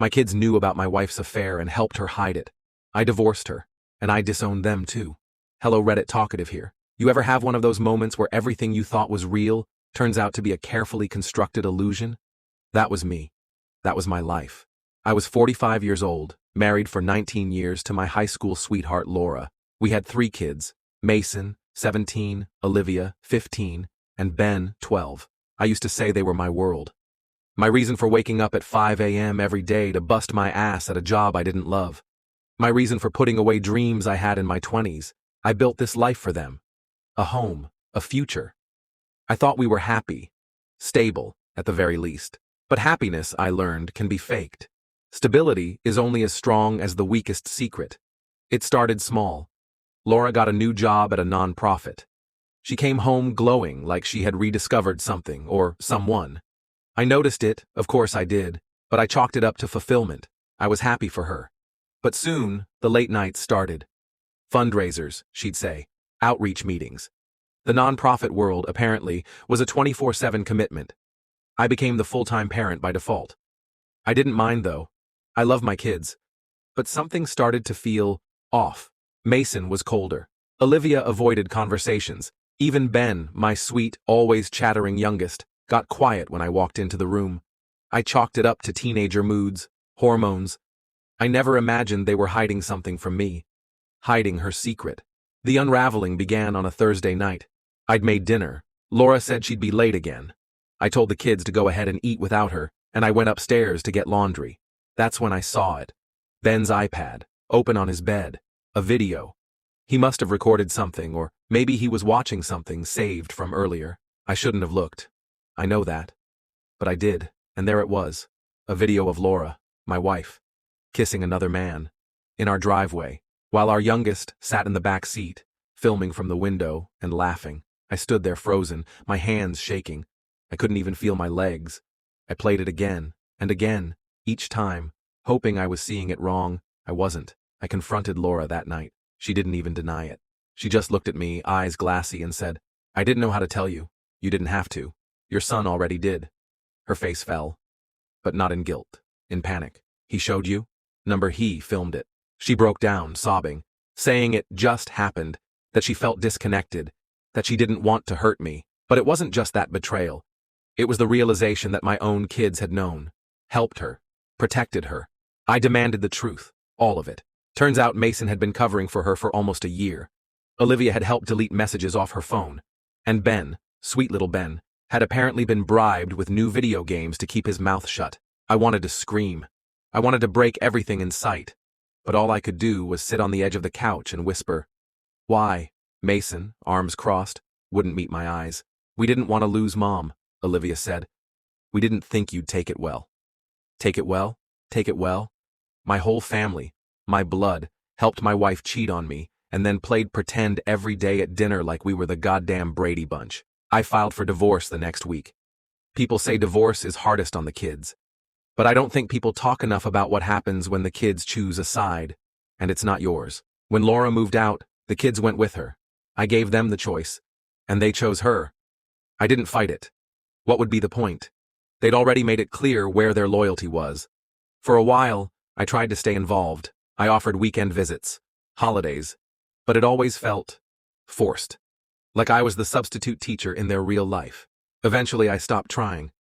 My kids knew about my wife's affair and helped her hide it. I divorced her, and I disowned them too. Hello Reddit Talkative here. You ever have one of those moments where everything you thought was real turns out to be a carefully constructed illusion? That was me. That was my life. I was 45 years old, married for 19 years to my high school sweetheart Laura. We had 3 kids, Mason, 17, Olivia, 15, and Ben, 12. I used to say they were my world. My reason for waking up at 5 a.m. every day to bust my ass at a job I didn't love. My reason for putting away dreams I had in my 20s. I built this life for them. A home, a future. I thought we were happy, stable, at the very least. But happiness, I learned, can be faked. Stability is only as strong as the weakest secret. It started small. Laura got a new job at a non-profit. She came home glowing like she had rediscovered something or someone. I noticed it, of course I did, but I chalked it up to fulfillment. I was happy for her. But soon, the late nights started. Fundraisers, she'd say. Outreach meetings. The nonprofit world, apparently, was a 24/7 commitment. I became the full-time parent by default. I didn't mind, though. I love my kids. But something started to feel off. Mason was colder. Olivia avoided conversations. Even Ben, my sweet, always chattering youngest, got quiet when I walked into the room. I chalked it up to teenager moods, hormones. I never imagined they were hiding something from me. Hiding her secret. The unraveling began on a Thursday night. I'd made dinner. Laura said she'd be late again. I told the kids to go ahead and eat without her, and I went upstairs to get laundry. That's when I saw it. Ben's iPad, open on his bed. A video. He must have recorded something, or maybe he was watching something saved from earlier. I shouldn't have looked. I know that. But I did, and there it was. A video of Laura, my wife, kissing another man. In our driveway, while our youngest sat in the back seat, filming from the window and laughing. I stood there frozen, my hands shaking. I couldn't even feel my legs. I played it again, and again, each time, hoping I was seeing it wrong. I wasn't. I confronted Laura that night. She didn't even deny it. She just looked at me, eyes glassy, and said, "I didn't know how to tell you. You didn't have to. Your son already did." Her face fell. But not in guilt, in panic. "He showed you?" He filmed it. She broke down, sobbing, saying it just happened, that she felt disconnected, that she didn't want to hurt me. But it wasn't just that betrayal. It was the realization that my own kids had known, helped her, protected her. I demanded the truth, all of it. Turns out Mason had been covering for her for almost a year. Olivia had helped delete messages off her phone. And Ben, sweet little Ben, had apparently been bribed with new video games to keep his mouth shut. I wanted to scream. I wanted to break everything in sight. But all I could do was sit on the edge of the couch and whisper. "Why?" Mason, arms crossed, wouldn't meet my eyes. "We didn't want to lose Mom," Olivia said. "We didn't think you'd take it well." Take it well? Take it well? My whole family, my blood, helped my wife cheat on me, and then played pretend every day at dinner like we were the goddamn Brady Bunch. I filed for divorce the next week. People say divorce is hardest on the kids. But I don't think people talk enough about what happens when the kids choose a side, and it's not yours. When Laura moved out, the kids went with her. I gave them the choice, and they chose her. I didn't fight it. What would be the point? They'd already made it clear where their loyalty was. For a while, I tried to stay involved. I offered weekend visits, holidays, but it always felt forced. Like I was the substitute teacher in their real life. Eventually, I stopped trying.